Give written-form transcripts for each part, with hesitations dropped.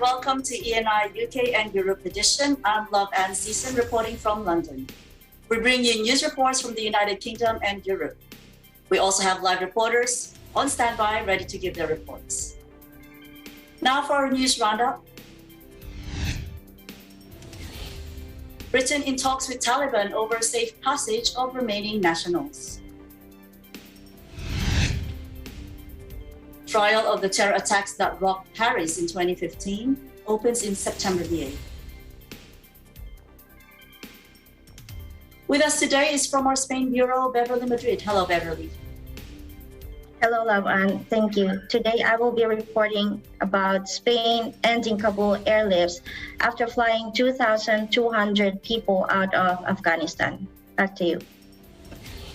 welcome to ENI UK and Europe edition. I'm Love Ann Season reporting from London. We bring you news reports from the United Kingdom and Europe. We also have live reporters on standby ready to give their reports. Now for our news roundup. Britain in talks with Taliban over safe passage of remaining nationals. Trial of the terror attacks that rocked Paris in 2015 opens in September the 8th. With us today is from our Spain Bureau, Beverly Madrid. Hello, Beverly. Hello, Love Ann. Thank you. Today I will be reporting about Spain ending Kabul airlifts after flying 2,200 people out of Afghanistan. Back to you.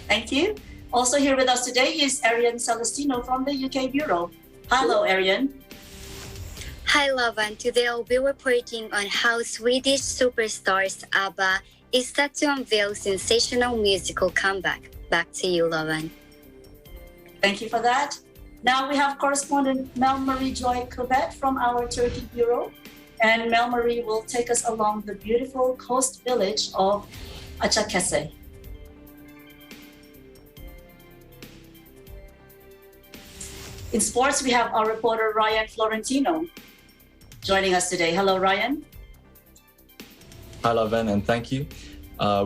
Thank you. Also here with us today is Arian Celestino from the UK Bureau. Hello, Arian. Hi, Lovan. Today I'll be reporting on how Swedish superstars Alba is set to unveil sensational musical comeback. Back to you, Lovan. Thank you for that. Now we have correspondent Mel-Marie Joy Corbett from our Turkey Bureau. And Mel-Marie will take us along the beautiful coast village of Acakese. In sports, we have our reporter Ryan Florentino joining us today. Hello, Ryan. Hi, Laven, and thank you.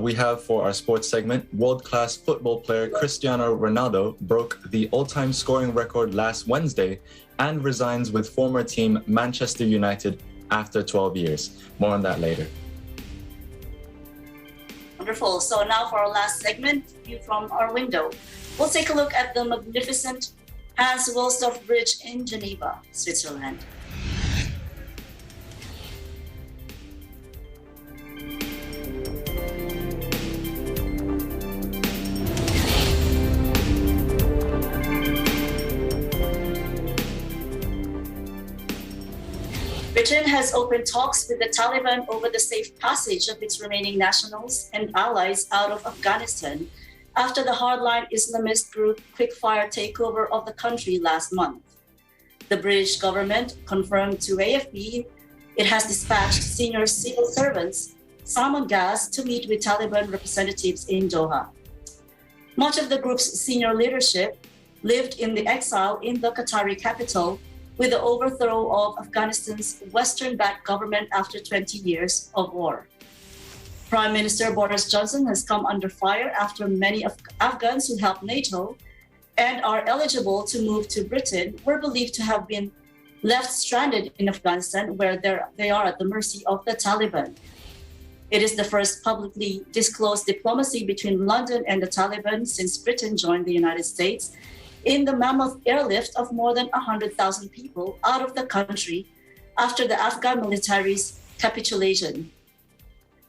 We have for our sports segment, world-class football player Cristiano Ronaldo broke the all-time scoring record last Wednesday and resigns with former team Manchester United after 12 years. More on that later. Wonderful. So now for our last segment, view from our window. We'll take a look at the magnificent Hans Wilsdorf Bridge in Geneva, Switzerland. Britain has opened talks with the Taliban over the safe passage of its remaining nationals and allies out of Afghanistan after the hardline Islamist group quick-fire takeover of the country last month. The British government confirmed to AFP it has dispatched senior civil servants Salman Ghaz to meet with Taliban representatives in Doha. Much of the group's senior leadership lived in the exile in the Qatari capital with the overthrow of Afghanistan's Western-backed government after 20 years of war. Prime Minister Boris Johnson has come under fire after many Afghans who helped NATO and are eligible to move to Britain were believed to have been left stranded in Afghanistan, where they are at the mercy of the Taliban. It is the first publicly disclosed diplomacy between London and the Taliban since Britain joined the United States in the mammoth airlift of more than 100,000 people out of the country after the Afghan military's capitulation.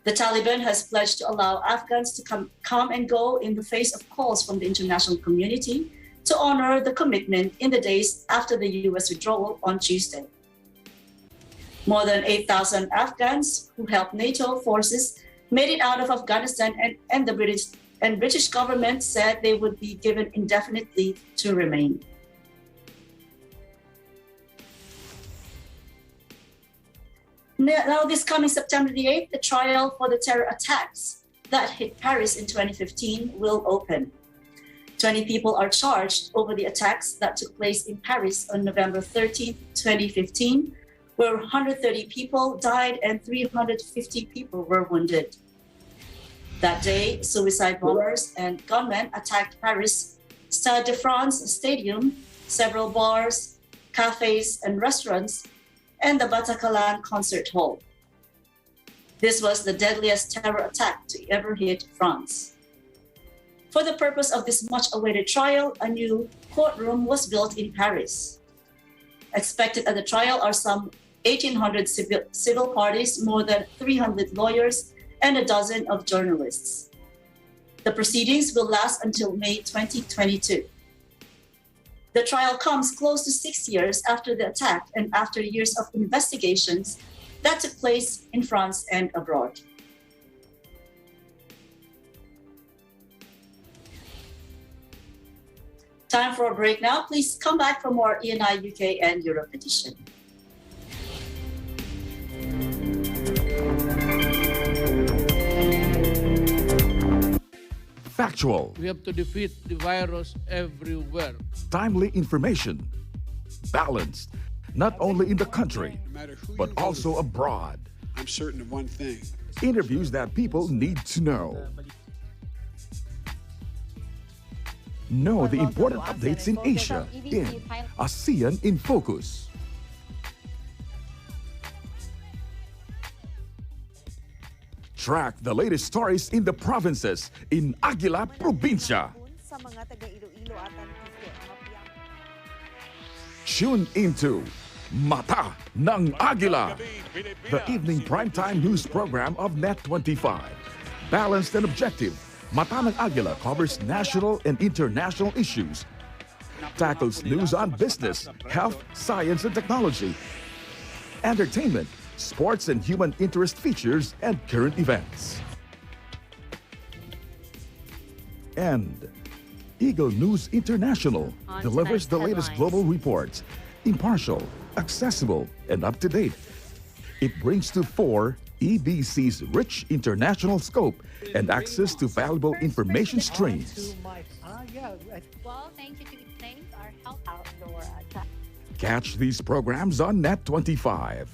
The Taliban has pledged to allow Afghans to come and go in the face of calls from the international community to honor the commitment in the days after the US withdrawal on Tuesday. More than 8,000 Afghans who helped NATO forces made it out of Afghanistan, and the British government said they would be given indefinite leave to remain. Now, this coming September the 8th, the trial for the terror attacks that hit Paris in 2015 will open. 20 people are charged over the attacks that took place in Paris on November 13, 2015, where 130 people died and 350 people were wounded. That day, suicide bombers and gunmen attacked Paris Stade de France Stadium, several bars, cafes, and restaurants, and the Bataclan concert hall. This was the deadliest terror attack to ever hit France. For the purpose of this much-awaited trial, a new courtroom was built in Paris. Expected at the trial are some 1,800 civil parties, more than 300 lawyers, and a dozen of journalists. The proceedings will last until May 2022. The trial comes close to 6 years after the attack and after years of investigations that took place in France and abroad. Time for a break now. Please come back for more ENI UK and Europe edition. factual, We have to defeat the virus everywhere. timely information, balanced, not only in the country, but also abroad. I'm certain of one thing. Interviews that people need to know. Know the important updates in Asia in ASEAN in Focus. Track the latest stories in the provinces in Aguila Provincia. Tune into Mata ng Agila, the evening primetime news program of Net25. Balanced and objective, Mata ng Agila covers national and international issues, tackles news on business, health, science and technology, entertainment, sports and human interest features, and current events. And Eagle News International delivers the latest global reports, impartial, accessible, and up-to-date. It brings to fore EBC's rich international scope and access to valuable information streams. Well, thank you to thank our help outdoor. Catch these programs on Net25.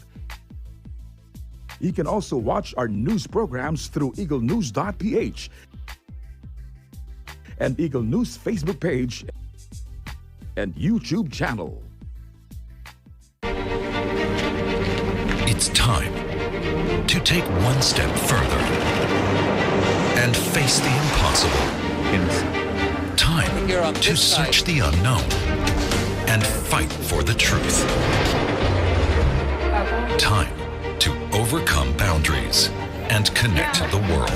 You can also watch our news programs through eaglenews.ph and Eagle News Facebook page and YouTube channel. It's time to take one step further and face the impossible. Time to search the unknown and fight for the truth. Time to overcome boundaries and connect the world.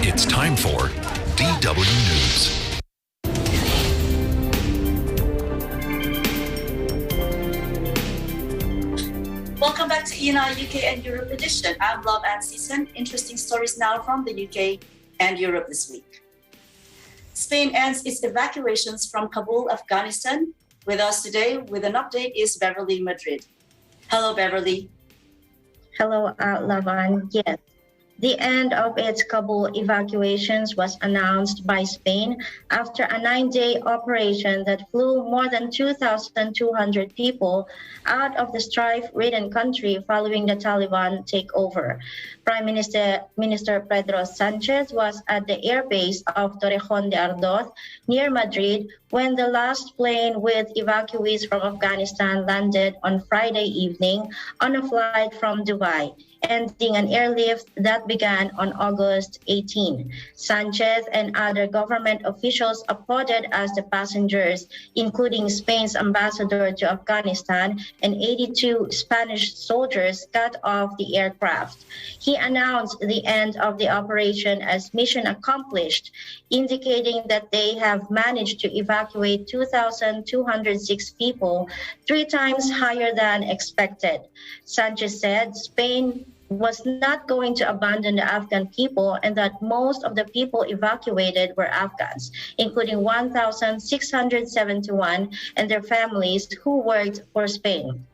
It's time for DW News. Welcome back to ENI UK and Europe edition. I'm Love and Season. Interesting stories now from the UK and Europe this week. Spain ends its evacuations from Kabul, Afghanistan. With us today with an update is Beverly Madrid. Hello, Beverly. Hello, Lavan. Yes. The end of its Kabul evacuations was announced by Spain after a 9-day operation that flew more than 2,200 people out of the strife-ridden country following the Taliban takeover. Prime Minister Pedro Sanchez was at the airbase of Torrejón de Ardoz near Madrid when the last plane with evacuees from Afghanistan landed on Friday evening on a flight from Dubai, ending an airlift that began on August 18. Sanchez and other government officials applauded as the passengers, including Spain's ambassador to Afghanistan and 82 Spanish soldiers, got off the aircraft. He announced the end of the operation as mission accomplished, indicating that they have managed to evacuate 2,206 people, 3 times higher than expected. Sanchez said Spain was not going to abandon the Afghan people and that most of the people evacuated were Afghans, including 1,671 and their families who worked for Spain.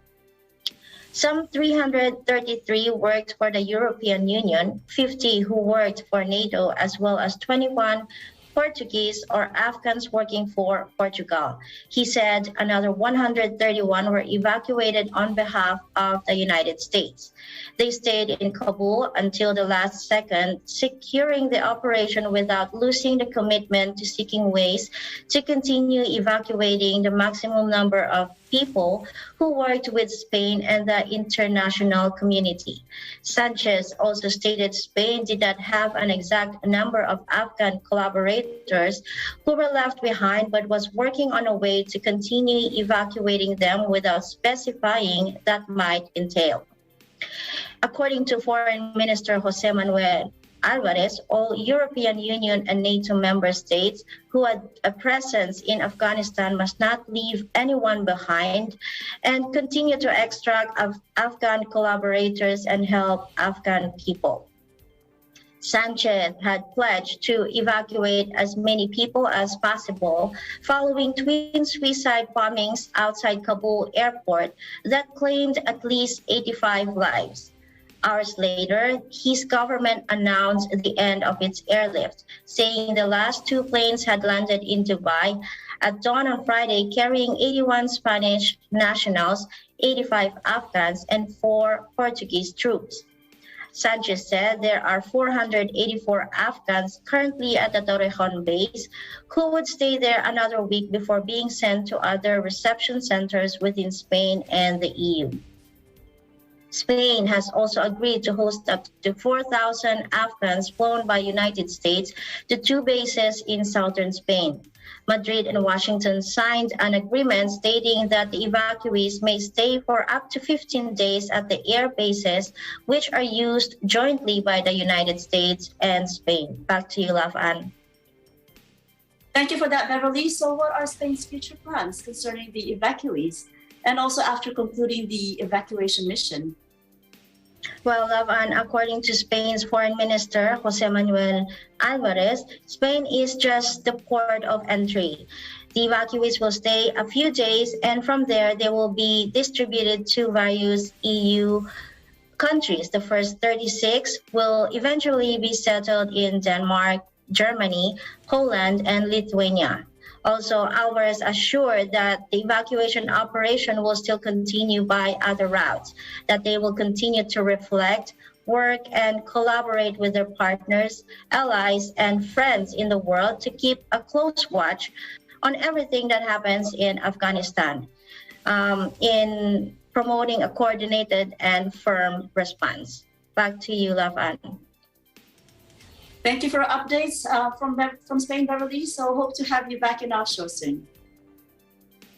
Some 333 worked for the European Union, 50 who worked for NATO, as well as 21 Portuguese or Afghans working for Portugal. He said another 131 were evacuated on behalf of the United States. They stayed in Kabul until the last second, securing the operation without losing the commitment to seeking ways to continue evacuating the maximum number of people who worked with Spain and the international community. Sanchez also stated Spain did not have an exact number of Afghan collaborators who were left behind, but was working on a way to continue evacuating them without specifying that might entail. According to Foreign Minister Jose Manuel Alvarez, all European Union and NATO member states who had a presence in Afghanistan must not leave anyone behind and continue to extract Afghan collaborators and help Afghan people. Sanchez had pledged to evacuate as many people as possible following twin suicide bombings outside Kabul airport that claimed at least 85 lives. Hours later, his government announced the end of its airlift, saying the last two planes had landed in Dubai at dawn on Friday, carrying 81 Spanish nationals, 85 Afghans, and 4 Portuguese troops. Sanchez said there are 484 Afghans currently at the Torrejon base who would stay there another week before being sent to other reception centers within Spain and the EU. Spain has also agreed to host up to 4,000 Afghans flown by United States to 2 bases in southern Spain. Madrid and Washington signed an agreement stating that the evacuees may stay for up to 15 days at the air bases, which are used jointly by the United States and Spain. Back to you, Lavan. Thank you for that, Beverly. So what are Spain's future plans concerning the evacuees and also after concluding the evacuation mission? Well, Lavan, according to Spain's Foreign Minister, Jose Manuel Alvarez, Spain is just the port of entry. The evacuees will stay a few days, and from there, they will be distributed to various EU countries. The first 36 will eventually be settled in Denmark, Germany, Poland, and Lithuania. Also, Alvarez assured that the evacuation operation will still continue by other routes, that they will continue to reflect, work, and collaborate with their partners, allies, and friends in the world to keep a close watch on everything that happens in Afghanistan, in promoting a coordinated and firm response. Back to you, Lavan. Thank you for updates from Spain, Beverly. So hope to have you back in our show soon.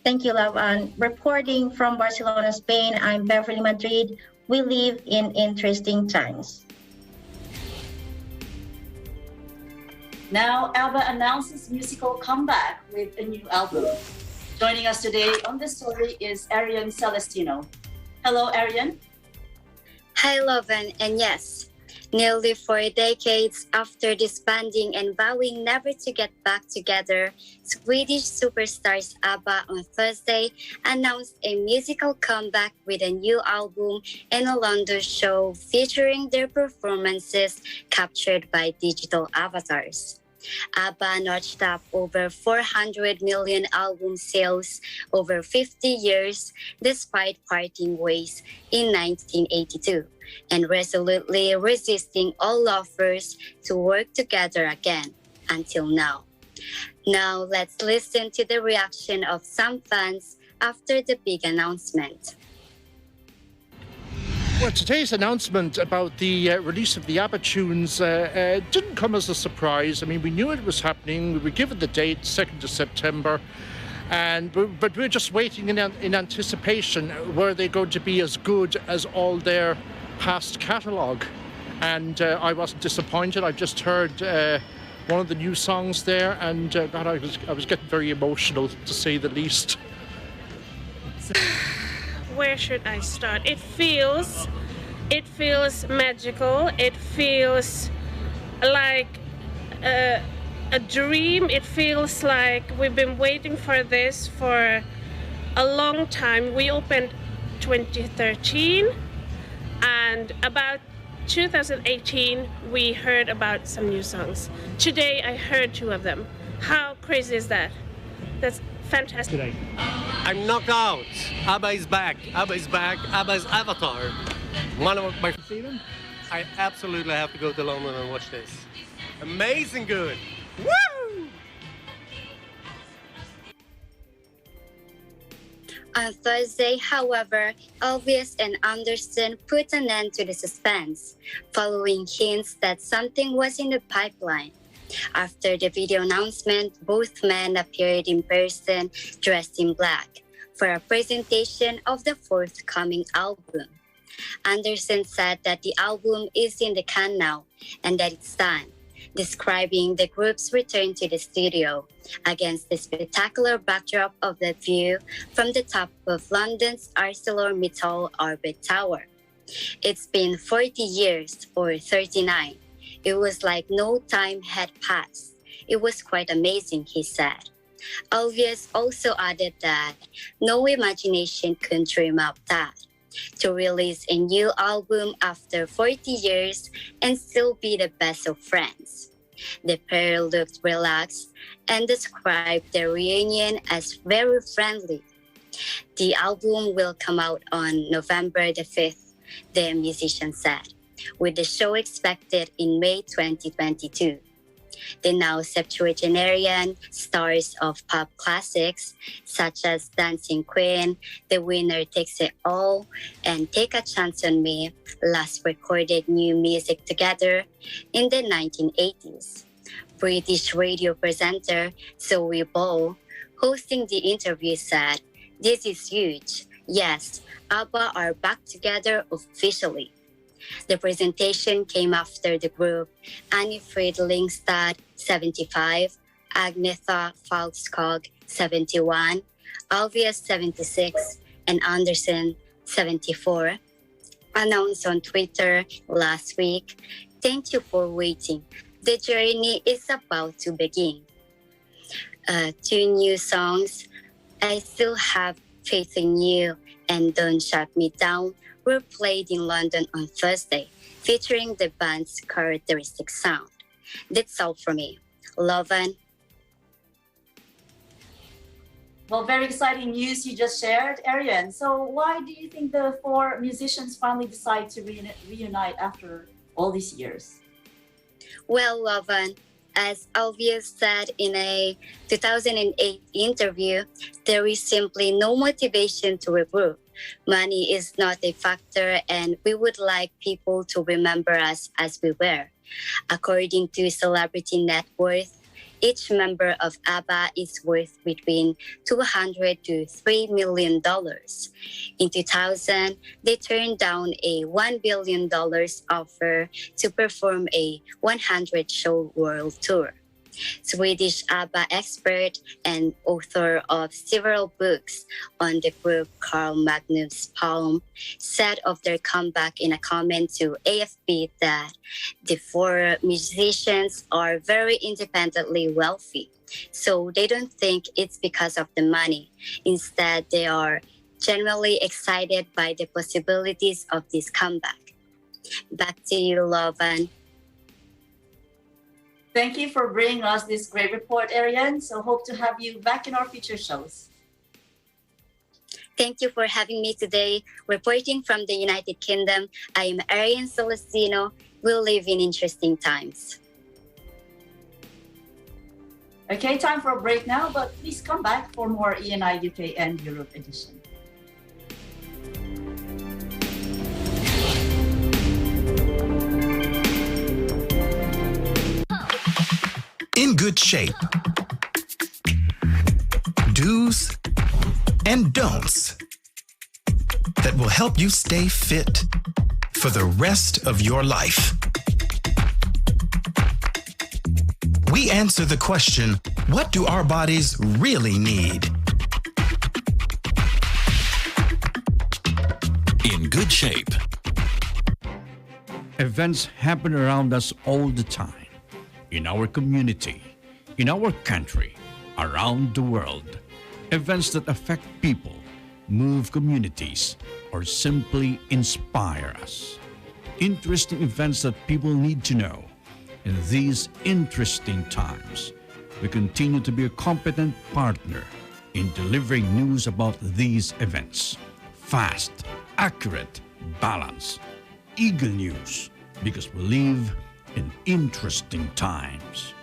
Thank you, Lavan. Reporting from Barcelona, Spain, I'm Beverly Madrid. We live in interesting times. Now, Alba announces musical comeback with a new album. Joining us today on this story is Arian Celestino. Hello, Arian. Hi, Lovan, and yes, nearly 4 decades after disbanding and vowing never to get back together, Swedish superstars Abba on Thursday announced a musical comeback with a new album and a London show featuring their performances captured by digital avatars. Abba notched up over 400 million album sales over 50 years despite parting ways in 1982 and resolutely resisting all offers to work together again until now. Now let's listen to the reaction of some fans after the big announcement. Well, today's announcement about the release of the ABBA tunes didn't come as a surprise. I mean, we knew it was happening. We were given the date, 2nd of September, but we're just waiting in anticipation. Were they going to be as good as all their past catalogue? And I wasn't disappointed. I just heard one of the new songs there, and God, I was getting very emotional, to say the least. Where should I start? It feels magical. It feels like a dream. It feels like we've been waiting for this for a long time. We opened 2013, and about 2018 we heard about some new songs. Today I heard 2 of them. How crazy is that? That's fantastic. Today. I'm knocked out. ABBA is back. ABBA is back. ABBA's Avatar. One of my... I absolutely have to go to London and watch this. Amazing good. Woo! On Thursday, however, Elvis and Anderson put an end to the suspense, following hints that something was in the pipeline. After the video announcement, both men appeared in person dressed in black for a presentation of the forthcoming album. Anderson said that the album is in the can now and that it's done, describing the group's return to the studio against the spectacular backdrop of the view from the top of London's ArcelorMittal Orbit Tower. It's been 40 years, or 39. It was like no time had passed. It was quite amazing, he said. Elvis also added that no imagination could dream up that. to release a new album after 40 years and still be the best of friends. The pair looked relaxed and described their reunion as very friendly. The album will come out on November the 5th, the musician said, with the show expected in May 2022. The now septuagenarian stars of pop classics such as Dancing Queen, The Winner Takes It All, and Take a Chance on Me last recorded new music together in the 1980s. British radio presenter Zoe Ball, hosting the interview, said, "This is huge. Yes, ABBA are back together officially." The presentation came after the group Annie Friedlingstad, 75, Agnetha Falkskog, 71, Alvius, 76, and Anderson, 74, announced on Twitter last week, "Thank you for waiting. The journey is about to begin." Two new songs, I Still Have Faith in You and Don't Shut Me Down, were played in London on Thursday, featuring the band's characteristic sound. That's all for me. Lovan. Well, very exciting news you just shared, Arian. So why do you think the four musicians finally decide to reunite after all these years? Well, Lovan, as Alvius said in a 2008 interview, there is simply no motivation to regroup. Money is not a factor, and we would like people to remember us as we were. According to Celebrity Net Worth, each member of ABBA is worth between $200 to $3 million. In 2000, they turned down a $1 billion offer to perform a 100-show world tour. Swedish ABBA expert and author of several books on the group, Carl Magnus Palm, said of their comeback in a comment to AFP that the four musicians are very independently wealthy, so they don't think it's because of the money. Instead, they are genuinely excited by the possibilities of this comeback. Back to you, Lovan. Thank you for bringing us this great report, Arian. So hope to have you back in our future shows. Thank you for having me today. Reporting from the United Kingdom, I am Arian Celestino. We live in interesting times. Okay, time for a break now, but please come back for more ENI UK and Europe edition. In good shape. Do's and don'ts that will help you stay fit for the rest of your life. We answer the question, what do our bodies really need? In good shape. Events happen around us all the time. In our community, in our country, around the world. Events that affect people, move communities, or simply inspire us. Interesting events that people need to know. In these interesting times, we continue to be a competent partner in delivering news about these events. Fast, accurate, balanced. Eagle News, because we live in interesting times.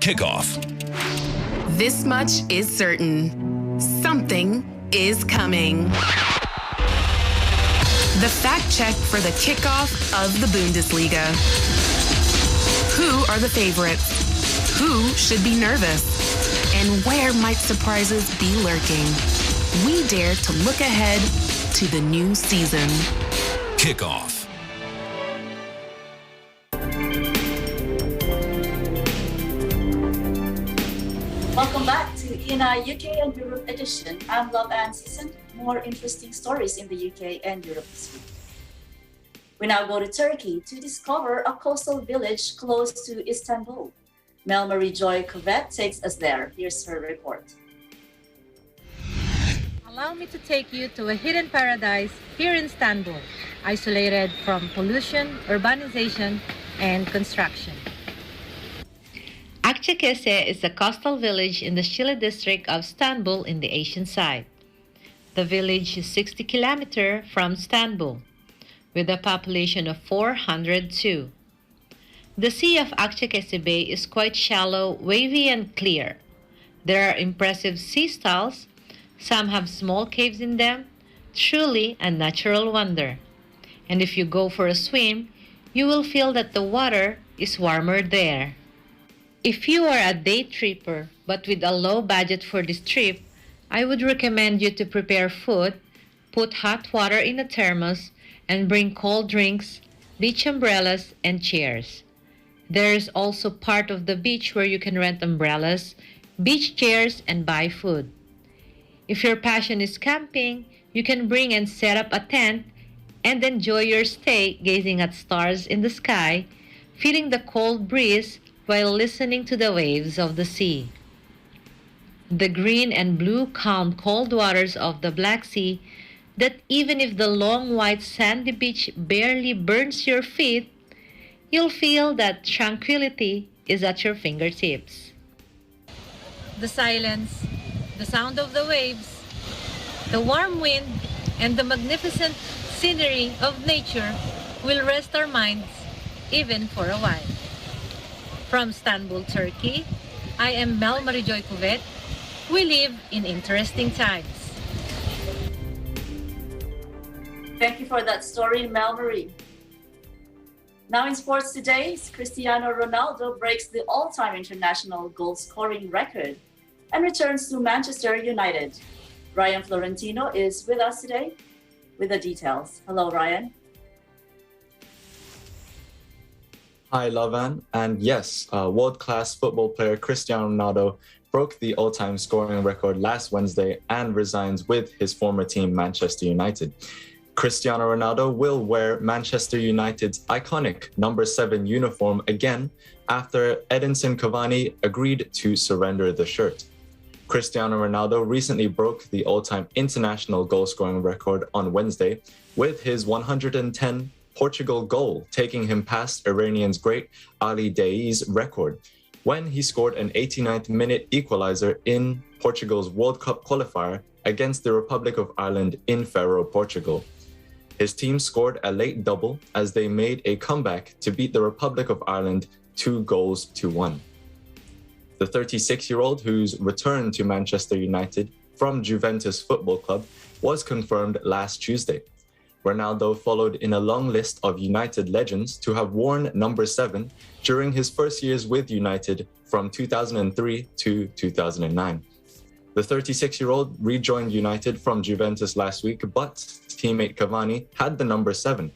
Kickoff. This much is certain. Something is coming. The fact check for the kickoff of the Bundesliga. Who are the favorites? Who should be nervous? And where might surprises be lurking? We dare to look ahead to the new season. Kickoff. Welcome back to ENI UK and Europe edition. I'm Love and Season. More interesting stories in the UK and Europe this week. We now go to Turkey to discover a coastal village close to Istanbul. Mel Marie Joy Covet takes us there. Here's her report. Allow me to take you to a hidden paradise here in Istanbul, isolated from pollution, urbanization, and construction. Akçakese is a coastal village in the Şile district of Istanbul in the Asian side. The village is 60 kilometers from Istanbul, with a population of 402. The Sea of Akçakese Bay is quite shallow, wavy, and clear. There are impressive sea stalls. Some have small caves in them, truly a natural wonder. And if you go for a swim, you will feel that the water is warmer there. If you are a day tripper but with a low budget for this trip, I would recommend you to prepare food, put hot water in a thermos, and bring cold drinks, beach umbrellas, and chairs. There is also part of the beach where you can rent umbrellas, beach chairs, and buy food. If your passion is camping, you can bring and set up a tent and enjoy your stay gazing at stars in the sky, feeling the cold breeze while listening to the waves of the sea. The green and blue calm cold waters of the Black Sea that even if the long white sandy beach barely burns your feet, you'll feel that tranquility is at your fingertips. The silence, the sound of the waves, the warm wind, and the magnificent scenery of nature will rest our minds even for a while. From Istanbul, Turkey, I am Mel Marijoy Cuvet. We live in interesting times. Thank you for that story, Mel Marie. Now in sports today, Cristiano Ronaldo breaks the all-time international goal-scoring record and returns to Manchester United. Ryan Florentino is with us today with the details. Hello, Ryan. Hi, Lavan. And yes, world-class football player Cristiano Ronaldo broke the all-time scoring record last Wednesday and resigns with his former team, Manchester United. Cristiano Ronaldo will wear Manchester United's iconic number 7 uniform again after Edinson Cavani agreed to surrender the shirt. Cristiano Ronaldo recently broke the all-time international goal-scoring record on Wednesday with his 110 Portugal goal, taking him past Iranian's great Ali Daei's record when he scored an 89th minute equalizer in Portugal's World Cup qualifier against the Republic of Ireland in Faro, Portugal. His team scored a late double as they made a comeback to beat the Republic of Ireland 2-1. The 36-year-old, whose return to Manchester United from Juventus Football Club was confirmed last Tuesday. Ronaldo followed in a long list of United legends to have worn number 7 during his first years with United from 2003 to 2009. The 36-year-old rejoined United from Juventus last week, but teammate Cavani had the number 7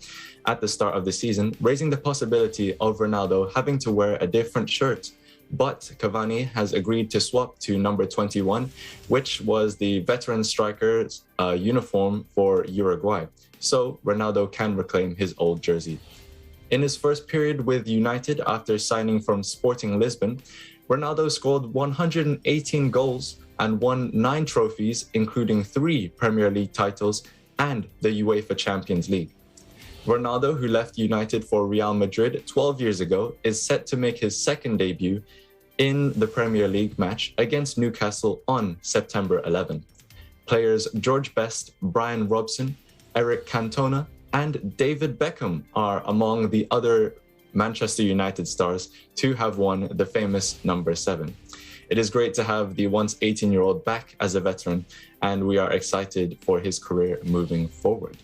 at the start of the season, raising the possibility of Ronaldo having to wear a different shirt. But Cavani has agreed to swap to number 21, which was the veteran striker's uniform for Uruguay. So Ronaldo can reclaim his old jersey. In his first period with United after signing from Sporting Lisbon, Ronaldo scored 118 goals and won 9 trophies, including 3 Premier League titles and the UEFA Champions League. Ronaldo, who left United for Real Madrid 12 years ago, is set to make his second debut in the Premier League match against Newcastle on September 11. Players George Best, Brian Robson, Eric Cantona, and David Beckham are among the other Manchester United stars to have won the famous number 7. It is great to have the once 18-year-old back as a veteran, and we are excited for his career moving forward.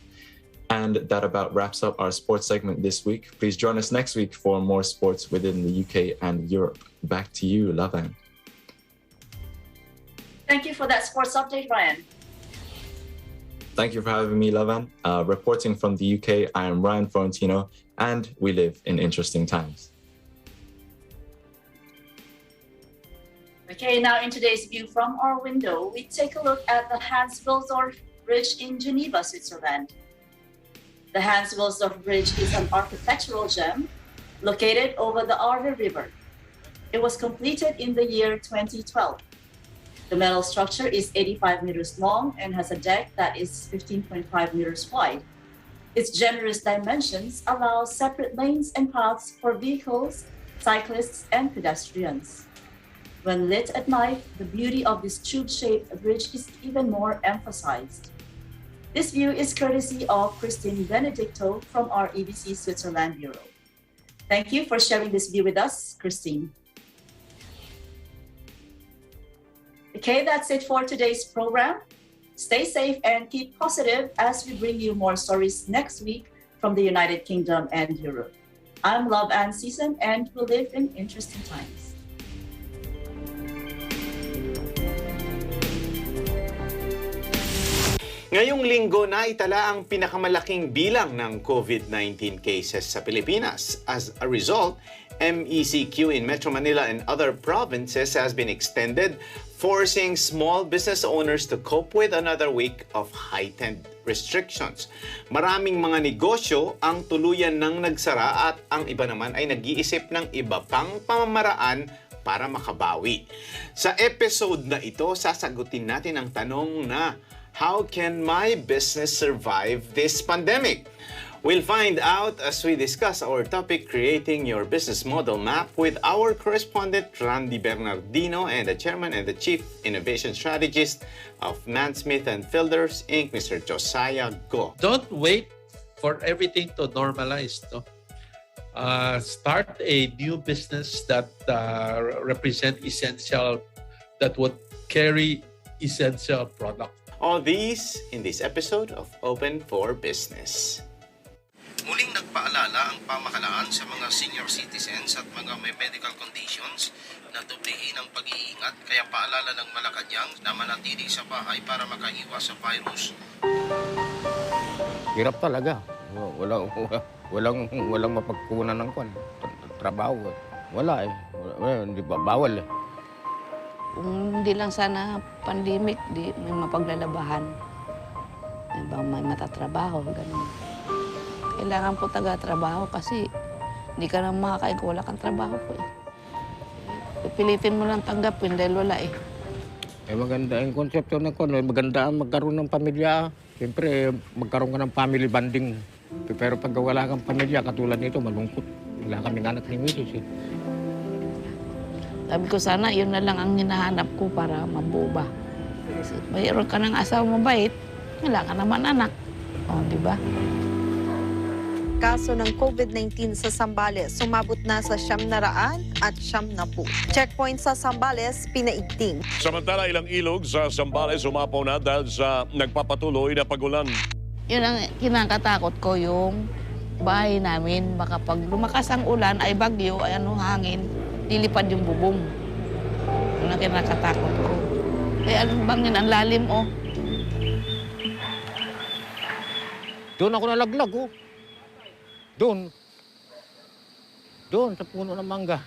And that about wraps up our sports segment this week. Please join us next week for more sports within the UK and Europe. Back to you, Lavan. Thank you for that sports update, Ryan. Thank you for having me, Lavan. Reporting from the UK, I am Ryan Florentino, and we live in interesting times. Okay, now in today's View from Our Window, we take a look at the Hans-Wilsdorf Bridge in Geneva, Switzerland. The Hans-Wilsdorf Bridge is an architectural gem located over the Arve River. It was completed in the year 2012. The metal structure is 85 meters long and has a deck that is 15.5 meters wide. Its generous dimensions allow separate lanes and paths for vehicles, cyclists, and pedestrians. When lit at night, the beauty of this tube-shaped bridge is even more emphasized. This view is courtesy of Christine Benedicto from our EBC Switzerland Bureau. Thank you for sharing this view with us, Christine. Okay, that's it for today's program. Stay safe and keep positive as we bring you more stories next week from the United Kingdom and Europe. I'm Love Ann Season, and we live in interesting times. Ngayong linggo na itala ang pinakamalaking bilang ng COVID-19 cases sa Pilipinas. As a result, MECQ in Metro Manila and other provinces has been extended, forcing small business owners to cope with another week of heightened restrictions. Maraming mga negosyo ang tuluyan ng nagsara at ang iba naman ay nag-iisip ng iba pang pamamaraan para makabawi. Sa episode na ito, sasagutin natin ang tanong na, how can my business survive this pandemic? We'll find out as we discuss our topic, creating your business model map, with our correspondent Randy Bernardino and the chairman and the chief innovation strategist of Mansmith and Fielders Inc., Mr. Josiah Go. Don't wait for everything to normalize. No? Start a new business that represent essential, that would carry essential product. All these in this episode of Open for Business. Muling nagpaalala ang pamahalaan sa mga senior citizens at mga may medical conditions na doblehin ang pag-iingat, kaya paalala ng Malacanang na manatili sa bahay para makaiwas sa virus. Hirap talaga. Walang mapagkunan ng trabaho. Wala eh. Hindi ba bawal eh. Kung hindi lang sana pandemic, di may mapaglalabahan. May matatrabaho, ganun. Kailangan po taga-trabaho kasi hindi ka na makakain kung wala kang trabaho po eh. Pilitin mo lang tanggapin dahil wala eh. Maganda yung konsepto ng maganda ang magkaroon ng pamilya. Siyempre, magkaroon ka ng family bonding. Pero pag wala kang pamilya, katulad nito, malungkot. Wala kaming anak ni Mrs. eh. Sabi ko sana, yun na lang ang hinahanap ko para mabuba. Mayroon ka ng asawa mabait, wala ka naman anak. O, di ba? Kaso ng COVID-19 sa Zambales, sumabot na sa 900 at 90. Checkpoint sa Zambales, pinaigting. Samantala, ilang ilog sa Zambales umapaw na dahil sa nagpapatuloy na pagulan. Yun ang kinakatakot ko, yung bahay namin. Baka pag lumakas ang ulan, ay bagyo, ay hangin, lilipad yung bubong. Yun ang kinakatakot ko. Kaya ano bang yun, ang lalim, oh. Doon ako nalaglag, oh. Doon, sa puno ng mangga.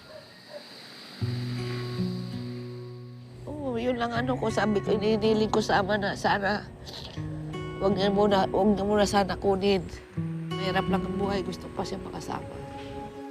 Oo, yun lang ko, sabi ko, inidiling ko sa ama na sana, huwag niya muna sana kunin. Mahirap lang ang buhay, gusto pa siya makasama.